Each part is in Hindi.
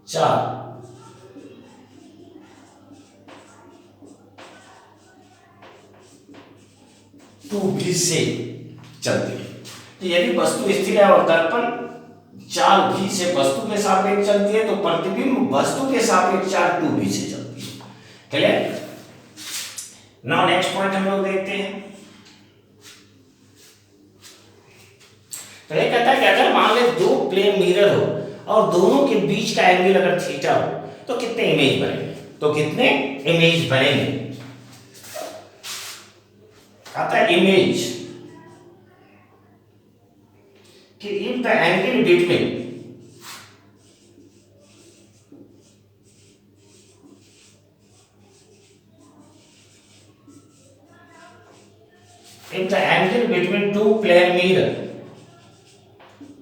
4 2b से चलती है। तो यदि वस्तु स्थिर है और दर्पण 4b से वस्तु के सापेक्ष चलती है तो प्रतिबिंब वस्तु के सापेक्ष 4 2b से चलती है। क्लियर? नाउ नेक्स्ट पॉइंट हम लोग देखते हैं। तो ये कहता है कि अगर मान ले दो प्लेन मिरर हो और दोनों के बीच का एंगल अगर थीटा हो तो कितने इमेज बनेंगे? तो कितने इमेज बनेंगे? आता है इमेज कि if the angle between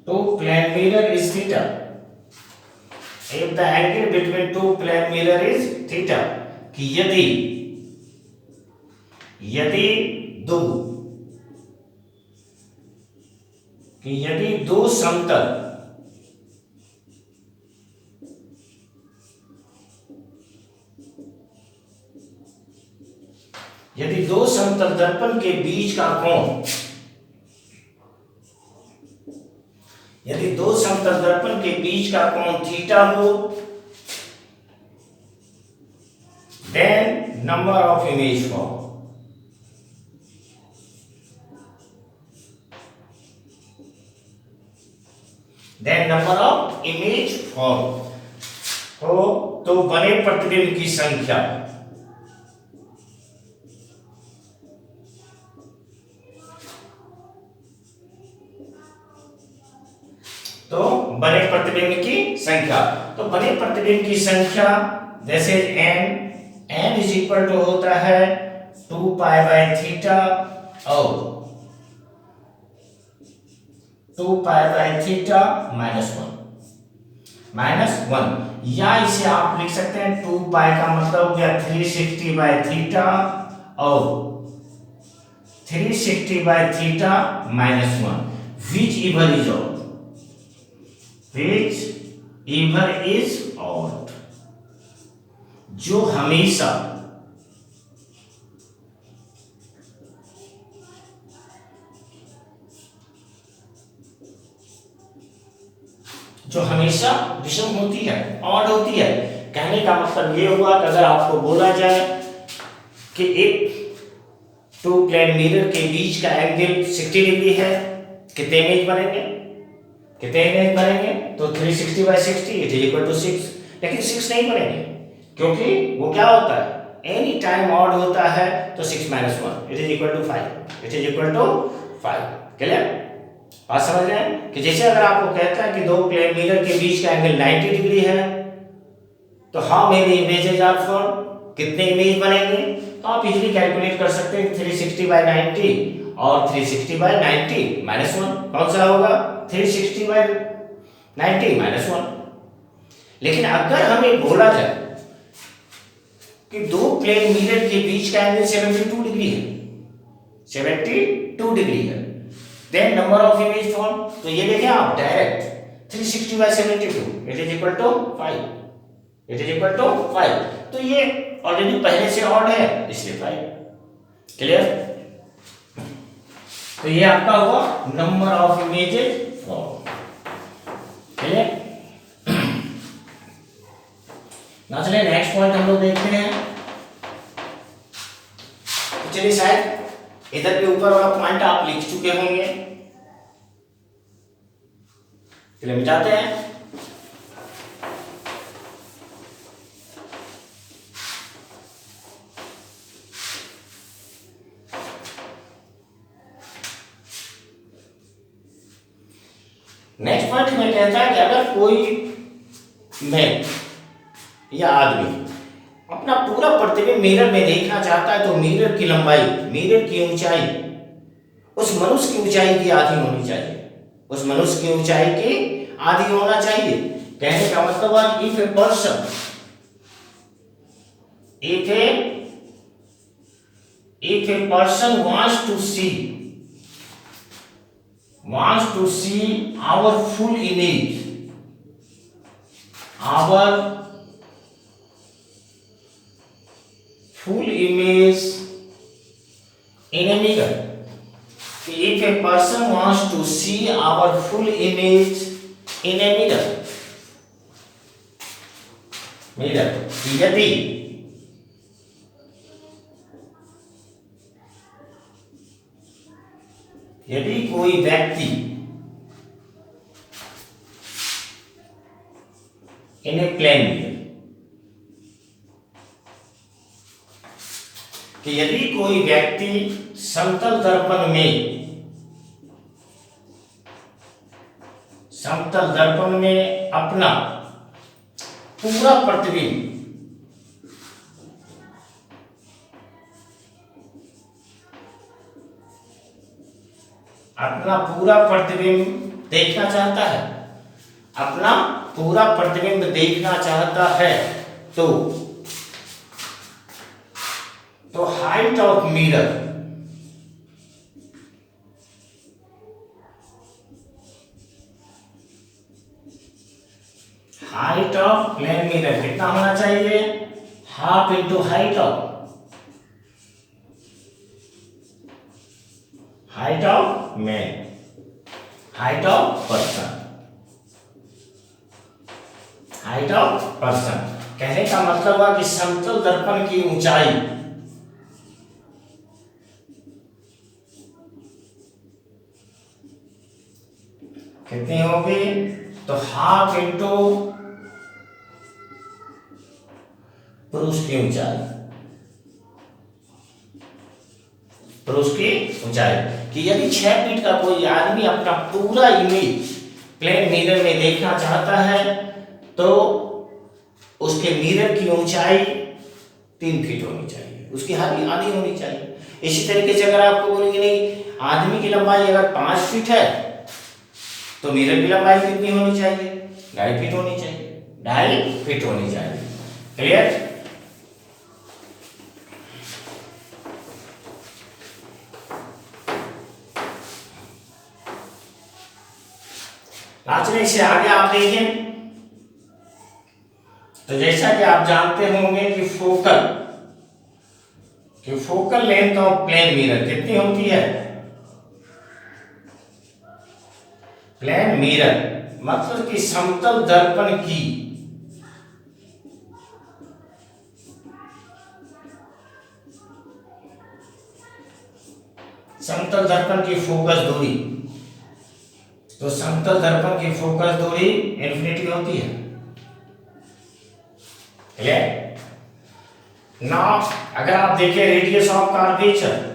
two plane mirror is theta. If the angle between two plane mirror is theta, कि यदि दो समतल दर्पण के बीच का कोण थीटा हो, then number of image form. हो तो बने प्रतिबिंब की संख्या तो बने प्रतिबिंब की संख्या जैसे n इज इक्वल टू होता है 2 पाई बाय थीटा और 2 पाई बाय थीटा माइनस 1 या इसे आप लिख सकते हैं 2 पाई का मतलब हो गया 360 बाय थीटा और 360 by theta minus 1 which इवर is odd, जो हमेशा विषम होती है, ऑड होती है। कहने का मतलब ये हुआ कि अगर आपको बोला जाए कि एक टू प्लेन मिरर के बीच का एंगल 60 डिग्री है, कितने इमेज बनेंगे? तो 360 by 60 it is equal to 6, लेकिन 6 नहीं बनेंगे क्योंकि वो क्या होता है, एनी टाइम ऑड होता है तो 6 minus 1 it is equal to 5। Clear? बात समझ रहे हैं कि जैसे अगर आपको कहता है कि दो प्लेन मिरर के बीच का एंगल 90 डिग्री है तो how many images are form, कितने इमेज बनेंगे? तो आप इजीली कैलकुलेट कर सकते हैं 360 बाय 90 और 360 बाय 90 माइनस 1 कौन सा होगा? 360 बाय 90 माइनस 1। लेकिन अगर हमें बोला जाए कि दो प्लेन मिरर के बीच का एंगल 72 डिग्री है, then number of image form, तो ये देखें आप direct 360 by 72 it is equal to 5, तो ये ऑलरेडी पहले से ऑड है इसलिए 5। क्लियर? तो ये आपका हुआ number of images form. Clear? ना चलिए नेक्स्ट पॉइंट हम लोग देखते हैं। तो चलिए शायद इधर के ऊपर वाला पॉइंट आप लिख चुके होंगे, चलिए मिटाते हैं। नेक्स्ट पॉइंट में कहता है कि अगर कोई मैन या आदमी अपना पूरा प्रतिबिंब मिरर में देखना चाहता है तो मिरर की लंबाई, मिरर की ऊंचाई उस मनुष्य की ऊंचाई की आधी होनी चाहिए, कहने का मतलब if a person wants to see our full our full image in a mirror. If a person wants to see our full image in a mirror, यदि कोई व्यक्ति इन ए प्लेन मिरर, कि यदि कोई व्यक्ति समतल दर्पण में अपना पूरा प्रतिबिंब देखना चाहता है, तो height of mirror, plane mirror कितना होना चाहिए? Half into height of man, height of person. कहने का मतलब हुआ कि समतल दर्पण की ऊंचाई कितनी होगी? तो हाफ इंटू पुरुष की ऊंचाई, कि यदि 6 फीट का कोई आदमी अपना पूरा इमेज प्लेन मिरर में देखना चाहता है, तो उसके मिरर की ऊंचाई 3 फीट होनी चाहिए, उसकी आधी होनी चाहिए। इसी तरीके से अगर आपको बोलेंगे नहीं, आदमी की लंबाई अगर 5 फीट है, तो मिरर की लंबाई कितनी होनी चाहिए? 2.5 फीट होनी चाहिए। क्लियर? चलिए इससे आगे आप देखें, तो जैसा कि आप जानते होंगे कि focal length of plane mirror कितनी होती है? प्लेन मिरर मतलब कि समतल दर्पण की फोकस दूरी, तो समतल दर्पण की फोकस दूरी इन्फिनिटी होती है। क्लियर? नाउ अगर आप देखिए radius of curvature,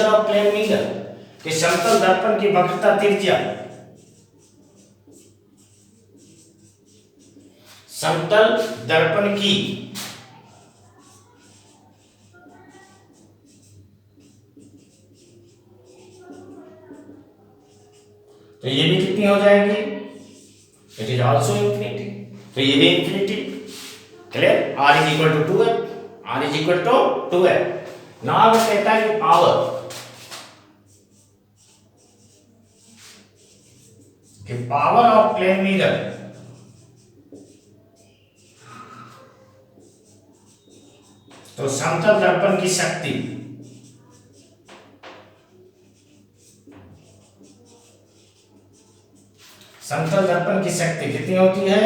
of plane mirror कि समतल दर्पण की वक्रता त्रिज्या, समतल दर्पण की तो ये भी कितनी हो जाएगी? इट इज ऑल्सो इंफिनिटी, तो ये भी infinity. Clear? r is equal to 2f। Now कहता है कि पावर ऑफ प्लेन मिरर तो समतल दर्पण की शक्ति कितनी होती है?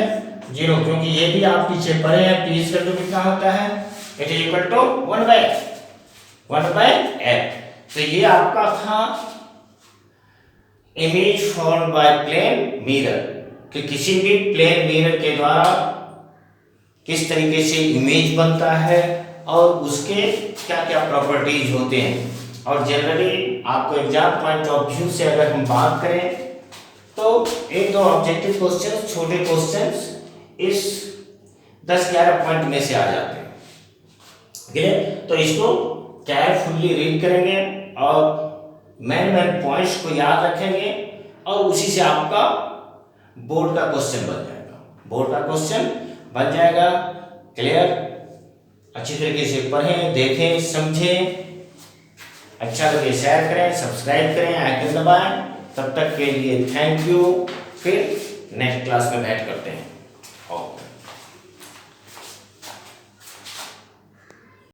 0, क्योंकि ये भी आप पीछे पढ़े हैं, p इक्वल टू कितना होता है? It is equal to 1/f। तो ये आपका था image form by plane mirror, कि किसी भी प्लेन मिरर के द्वारा किस तरीके से इमेज बनता है और उसके क्या क्या प्रॉपर्टीज होते हैं। और जनरली आपको एग्जाम पॉइंट ऑफ व्यू से अगर हम बात करें, तो 1-2 ऑब्जेक्टिव क्वेश्चन, छोटे क्वेश्चंस इस 10-11 पॉइंट में से आ जाते हैं। क्लियर? तो इसको केयरफुली रीड करेंगे और मेन पॉइंट्स को याद रखेंगे, और उसी से आपका बोर्ड का क्वेश्चन बन जाएगा। क्लियर? अच्छी तरीके से पढ़ें, देखें, समझें। अच्छा लगे शेयर करें, सब्सक्राइब करें, आइकन दबाएं। तब तक के लिए थैंक यू। फिर नेक्स्ट क्लास में भेंट करते हैं।